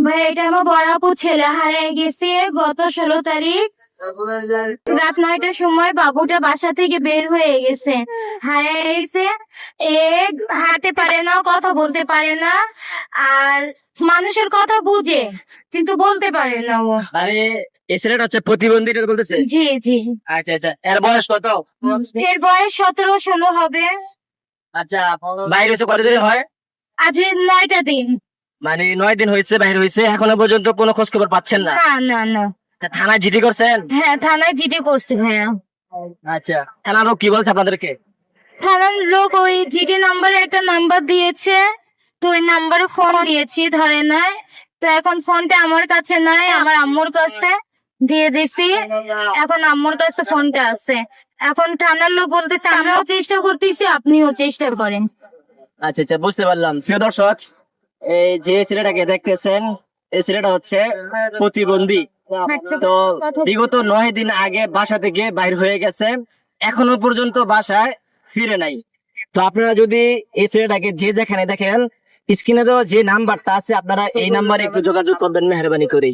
ভাই এটা আমার বড় আপু ছেলে হারিয়ে গেছে গত 16 তারিখ রাত 9টার সময়। বাবুটা বাসা থেকে বের হয়ে গেছে, হারিয়ে গেছে। এ হাঁটতে পারে না, কথা বলতে পারে না, আর মানুষের কথা বুঝে কিন্তু বলতে পারে না ও। মানে এই ছেলেটা হচ্ছে প্রতিবন্ধী, এটা বলতেছে? জি জি। আচ্ছা আচ্ছা, এর বয়স কত? এর বয়স 17-16 হবে। আচ্ছা, বাইরে হয়েছে কতদিন হয়? আজ 9টা দিন। মানে 9 দিন হয়েছে বাইরে হয়েছে, এখনো পর্যন্ত কোনো খোঁজ খবর পাচ্ছেন না? না না না। তা থানায় জিডি করছেন? হ্যাঁ থানায় জিডি করছি ভাইয়া। আচ্ছা, থানার লোক কি বলছে আপনাদেরকে? থানার লোক ওই জিডি নাম্বারে একটা নাম্বার দিয়েছে, তো ওই নাম্বারে ফোন দিয়েছি, ধরে নাই। তো এখন ফোনটা আমার কাছে নাই, আমার আম্মুর কাছে দিয়ে দিছি। এখন আম্মুর কাছে ফোনটা আছে। এখন থানার লোক বলতেছে আমরাও চেষ্টা করতেছি, আপনিও চেষ্টা করেন। আচ্ছা আচ্ছা, বুঝতে পারলাম। প্রিয় দর্শক, এই যে ছেলেটাকে দেখতেছেন, এই ছেলেটা হচ্ছে প্রতিবন্ধী। তো বিগত 9 দিন আগে বাসা থেকে বাইর হয়ে গেছে, এখনো পর্যন্ত বাসায় ফিরে নাই। তো আপনারা যদি এই ছেলেটাকে যে যেখানে দেখেন, স্ক্রিনে দেওয়া যে নাম্বারটা আছে, আপনারা এই নাম্বারে একটু যোগাযোগ করবেন মেহরবানি করে।